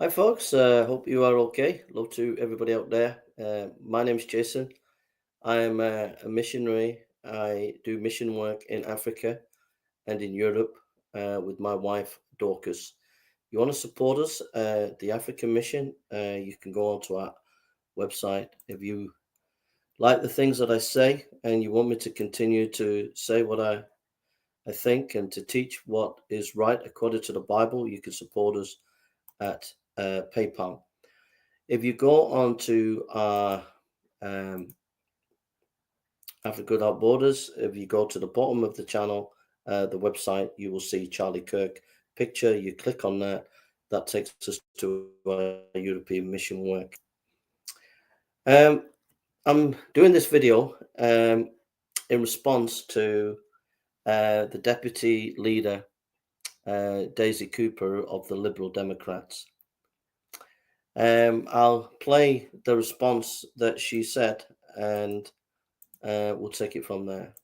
Hi, folks. Hope you are okay. Hello to everybody out there. My name's Jason. I am a missionary. I do mission work in Africa and in Europe with my wife, Dorcas. You want to support us, the African mission? You can go onto our website. If you like the things that I say and you want me to continue to say what I think and to teach what is right according to the Bible, you can support us at PayPal. If you go on to our um, Africa Without Borders, if you go to the bottom of the channel, the website, you will see Charlie Kirk picture. You click on that, that takes us to our European mission work. I'm doing this video in response to the deputy leader, Daisy Cooper of the Liberal Democrats. I'll play the response that she said, and we'll take it from there.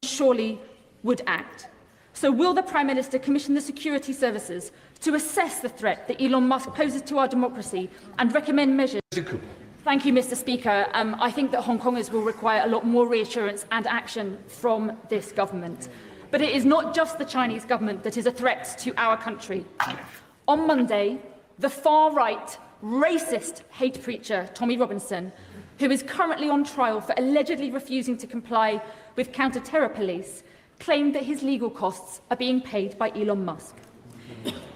Surely would act. So will the Prime Minister commission the security services to assess the threat that Elon Musk poses to our democracy and recommend measures? Thank you, Mr. Speaker. I think that Hong Kongers will require a lot more reassurance and action from this government. But it is not just the Chinese government that is a threat to our country. On Monday, the far-right, racist hate preacher Tommy Robinson, who is currently on trial for allegedly refusing to comply with counter-terror police, claimed that his legal costs are being paid by Elon Musk.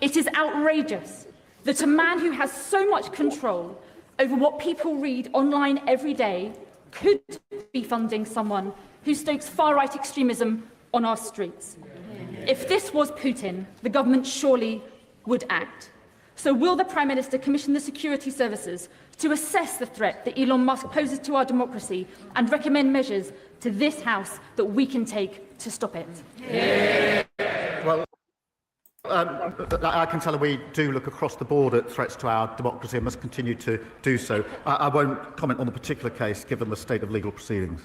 It is outrageous that a man who has so much control over what people read online every day could be funding someone who stokes far-right extremism on our streets. If this was Putin, the government surely would act. So will the Prime Minister commission the security services to assess the threat that Elon Musk poses to our democracy and recommend measures to this House that we can take to stop it? Well, I can tell her we do look across the board at threats to our democracy and must continue to do so. I won't comment on the particular case given the state of legal proceedings.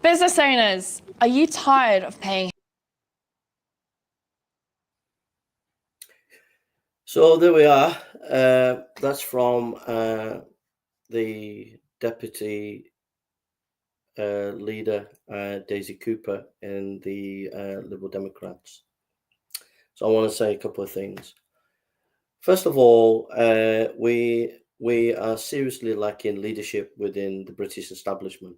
Business owners, are you tired of paying? So there we are. That's from the deputy leader, Daisy Cooper, in the Liberal Democrats. So I want to say a couple of things. First of all, we are seriously lacking leadership within the British establishment.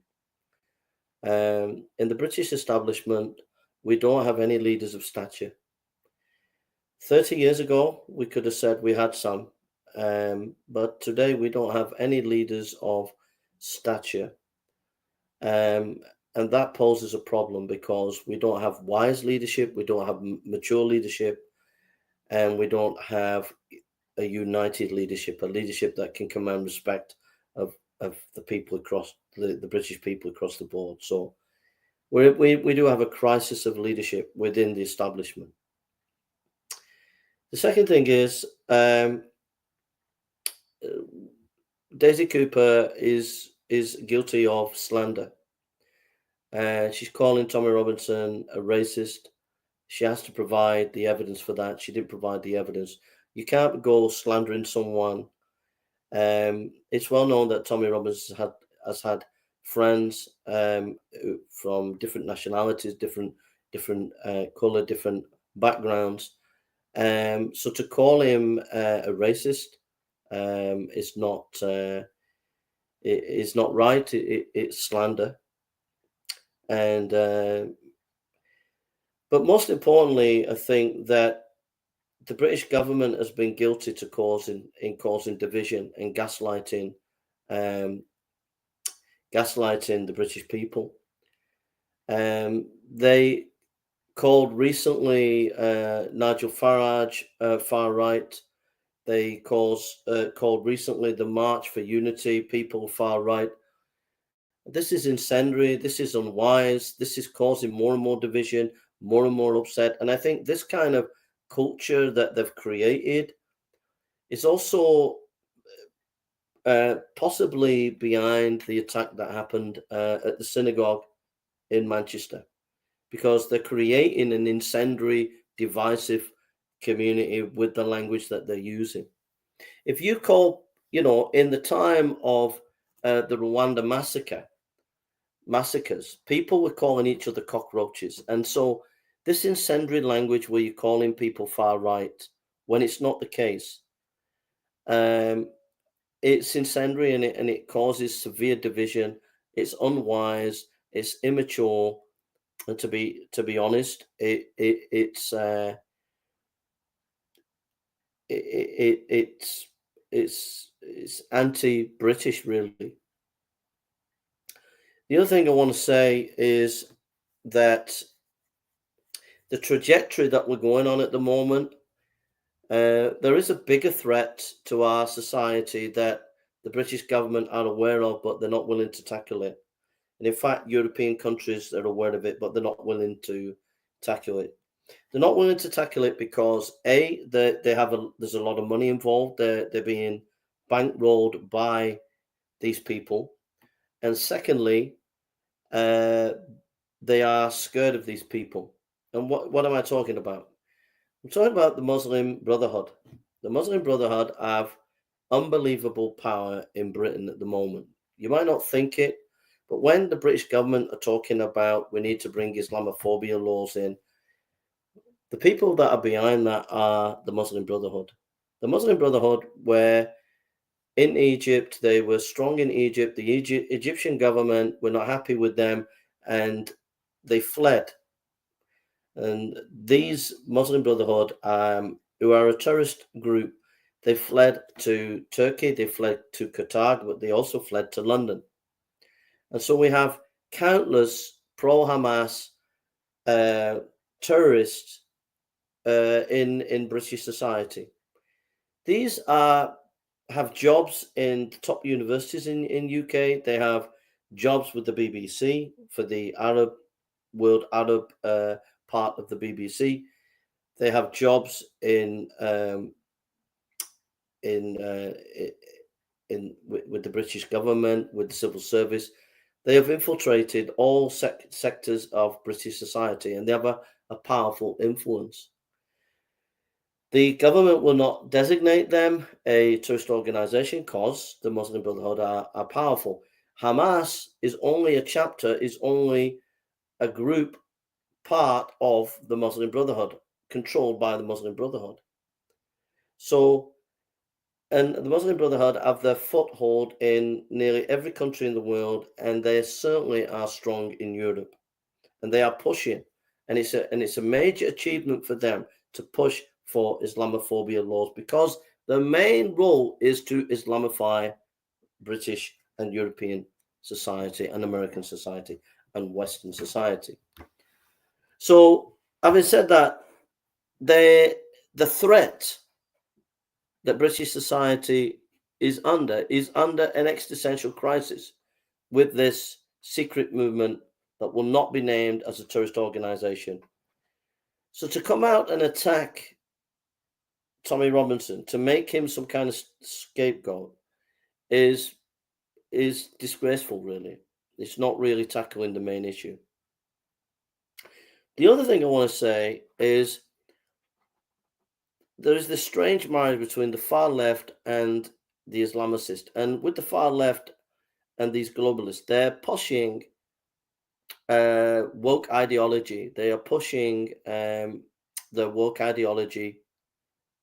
In the British establishment, we don't have any leaders of stature. 30 years ago, we could have said we had some, but today we don't have any leaders of stature. And that poses a problem because we don't have wise leadership, we don't have mature leadership, and we don't have a united leadership, a leadership that can command respect of the people across the British people across the board. So we do have a crisis of leadership within the establishment. The second thing is Daisy Cooper is guilty of slander. She's calling Tommy Robinson a racist. She has to provide the evidence for that. She didn't provide the evidence. You can't go slandering someone. It's well known that Tommy Robinson has had friends from different nationalities, different color, different backgrounds. So to call him a racist is not right. It's slander. And but most importantly, I think that the British government has been guilty to causing division and gaslighting the British people. They called recently Nigel Farage far right. They called recently the March for Unity people far right. This is incendiary. This is unwise. This is causing more and more division, more and more upset. And I think this kind of culture that they've created is also possibly behind the attack that happened at the synagogue in Manchester, because they're creating an incendiary, divisive community with the language that they're using. If you call, in the time of the Rwanda massacres, people were calling each other cockroaches. And so this incendiary language where you're calling people far right when it's not the case, it's incendiary, and it causes severe division. It's unwise, it's immature, and to be honest, it's anti-British, really. The other thing I want to say is that the trajectory that we're going on at the moment, there is a bigger threat to our society that the British government are aware of, but they're not willing to tackle it. And in fact, European countries are aware of it, but they're not willing to tackle it. They're not willing to tackle it because there's a lot of money involved. They're being bankrolled by these people, and secondly, they are scared of these people. And what am I talking about? I'm talking about the Muslim Brotherhood. The Muslim Brotherhood have unbelievable power in Britain at the moment. You might not think it, but when the British government are talking about we need to bring Islamophobia laws in, the people that are behind that are the Muslim Brotherhood. The Muslim Brotherhood were in Egypt, they were strong in Egypt. The Egyptian government were not happy with them, and they fled. And these Muslim Brotherhood, who are a terrorist group, they fled to Turkey, they fled to Qatar, but they also fled to London. And so we have countless pro-Hamas terrorists in British society. These have jobs in top universities in UK. They have jobs with the BBC for the World Arab part of the BBC. They have jobs with the British government, with the civil service. They have infiltrated all sectors of British society, and they have a powerful influence. The government will not designate them a terrorist organization because the Muslim Brotherhood are powerful. Hamas is only a chapter, is only a group part of the Muslim Brotherhood, controlled by the Muslim Brotherhood. So, and the Muslim Brotherhood have their foothold in nearly every country in the world, and they certainly are strong in Europe, and they are pushing, and it's a major achievement for them to push for Islamophobia laws, because the main role is to Islamify British and European society and American society and Western society. So, having said that, the threat that British society is under an existential crisis with this secret movement that will not be named as a terrorist organization. So to come out and attack Tommy Robinson, to make him some kind of scapegoat, is disgraceful, really. It's not really tackling the main issue. The other thing I want to say is there is this strange marriage between the far left and the Islamicist. And with the far left and these globalists, they're pushing woke ideology. They are pushing the woke ideology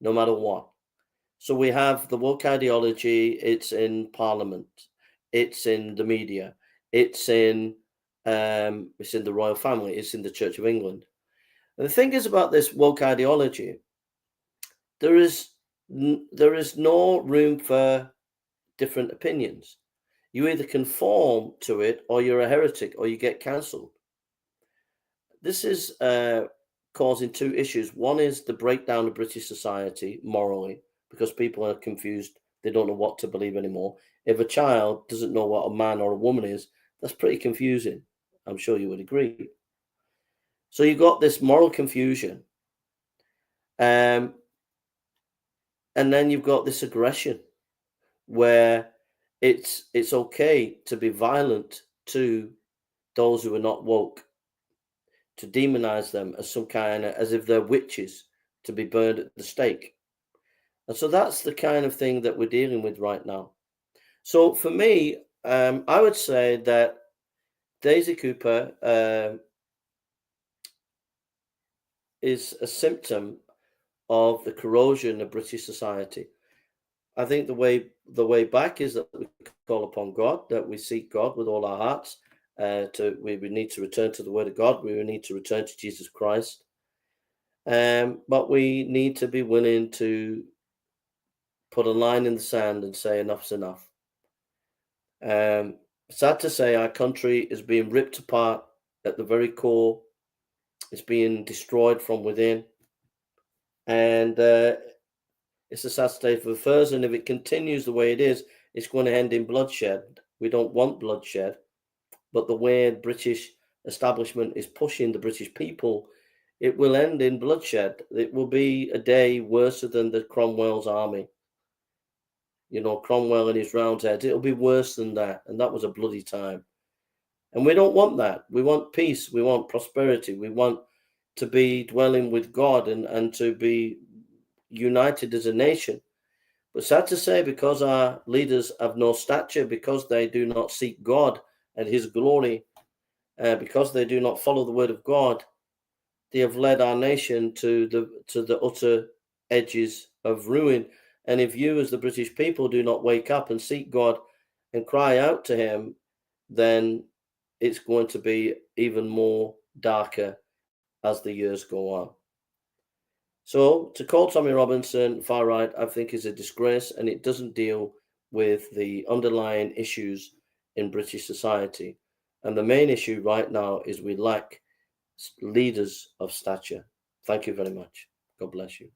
no matter what. So we have the woke ideology, it's in Parliament, it's in the media, it's in the royal family, it's in the Church of England. And the thing is about this woke ideology, there is no room for different opinions. You either conform to it, or you're a heretic, or you get cancelled. This is causing two issues. One is the breakdown of British society morally, because people are confused. They don't know what to believe anymore. If a child doesn't know what a man or a woman is, that's pretty confusing. I'm sure you would agree. So you've got this moral confusion. And And then you've got this aggression where it's okay to be violent to those who are not woke, to demonize them as some kind of, as if they're witches to be burned at the stake. And so that's the kind of thing that we're dealing with right now. So for me, I would say that Daisy Cooper is a symptom of the corrosion of British society. I think the way back is that we call upon God, that we seek God with all our hearts. We need to return to the Word of God. We need to return to Jesus Christ. But we need to be willing to put a line in the sand and say enough's enough. Sad to say, our country is being ripped apart at the very core. It's being destroyed from within. And it's a sad state of affairs. And if it continues the way it is, it's going to end in bloodshed. We don't want bloodshed. But the way the British establishment is pushing the British people, it will end in bloodshed. It will be a day worse than the Cromwell's army. You know, Cromwell and his Roundheads, it'll be worse than that. And that was a bloody time. And we don't want that. We want peace. We want prosperity. We want to be dwelling with God and to be united as a nation. But sad to say, because our leaders have no stature, because they do not seek God and his glory, because they do not follow the word of God, they have led our nation to the utter edges of ruin. And if you, as the British people, do not wake up and seek God and cry out to him, then it's going to be even more darker as the years go on. So to call Tommy Robinson far right, I think is a disgrace, and it doesn't deal with the underlying issues in British society. And the main issue right now is we lack leaders of stature. Thank you very much. God bless you.